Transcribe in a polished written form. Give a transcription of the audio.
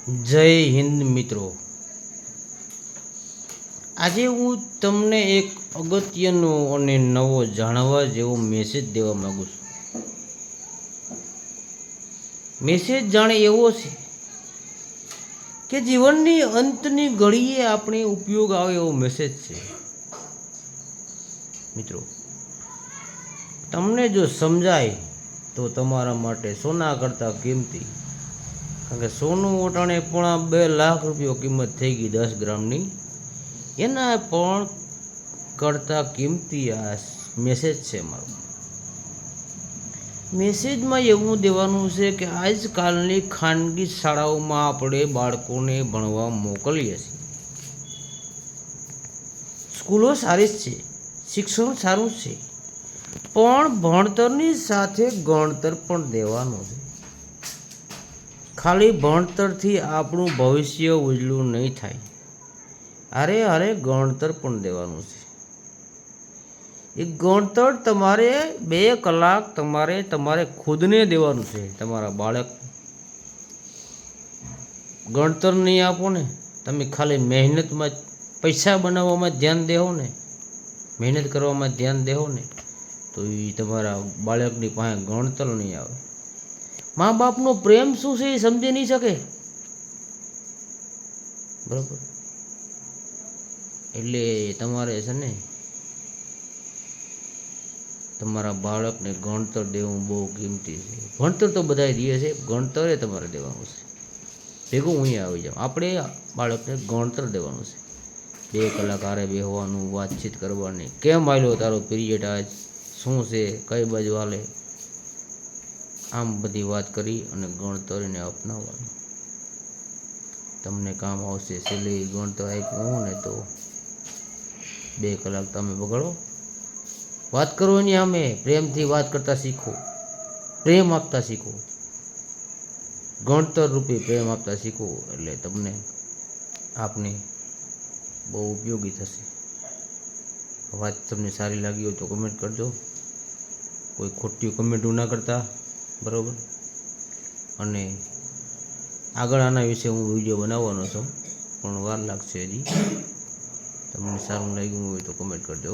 જય હિન્દ મિત્રો, આજે હું તમને એક અગત્યનો અને નવો જાણવા જેવો મેસેજ દેવા માંગુ છું. મેસેજ જાણે એવો છે કે જીવનની અંતની ઘડીએ આપણે ઉપયોગ આવે એવો મેસેજ છે. મિત્રો, તમને જો સમજાય તો તમારા માટે સોના કરતાં કિંમતી, કારણ કે સોનું ઓટાણે પોણા 2 લાખ રૂપિયા કિંમત થઈ ગઈ 10 ગ્રામની, એના પણ કરતાં કિંમતી આ મેસેજ છે મારો. મેસેજમાં એવું દેવાનું છે કે આજકાલની ખાનગી શાળાઓમાં આપણે બાળકોને ભણવા મોકલીએ છીએ. સ્કૂલો સારી છે, શિક્ષણ સારું છે, પણ ભણતરની સાથે ગણતર પણ દેવાનું છે. ખાલી ભણતરથી આપણું ભવિષ્ય ઉજળું નહીં થાય, અરે ગણતર પણ દેવાનું છે. એ ગણતર તમારે 2 કલાક તમારે ખુદને દેવાનું છે. તમારા બાળક ગણતર નહીં આપો ને, તમે ખાલી મહેનતમાં પૈસા બનાવવામાં ધ્યાન દેવો ને, મહેનત કરવામાં ધ્યાન દેવો ને, તો એ તમારા બાળકની પાસે ગણતર નહીં આવે. મા બાપનો પ્રેમ શું છે એ સમજી નહીં શકે, બરાબર? એટલે તમારે છે ને તમારા બાળકને ગણતર દેવું બહુ કિંમતી છે. ભણતર તો બધાય દે છે, ગણતરે તમારે દેવાનું છે. ભેગું અહીંયા આવી જાવ, આપણે બાળકને ગણતર દેવાનું છે. 2 કલાક હારે બેસવાનું, વાતચીત કરવાની, કેમ આવ્યો તારો પીરિયડ, આજ શું છે, કઈ બાજુ હાલે, આમ બધી વાત કરી અને ગણતરને અપનાવવાનું. તમને કામ આવશે. છેલ્લે ગણતર આપ્યું ને તો 2 કલાક તમે બગાડો. વાત કરો એની સામે, પ્રેમથી વાત કરતા શીખો, પ્રેમ આપતા શીખો, ગણતર રૂપી પ્રેમ આપતા શીખો, એટલે તમને આપને બહુ ઉપયોગી થશે. વાત તમને સારી લાગી હોય તો કમેન્ટ કરજો, કોઈ ખોટી કમેન્ટ ના કરતા, બરાબર? અને આગળ આના વિશે હું વિડીયો બનાવવાનો છું, પણ વાર લાગશે હજી. તમને સારું લાગ્યું હોય તો કમેન્ટ કરજો.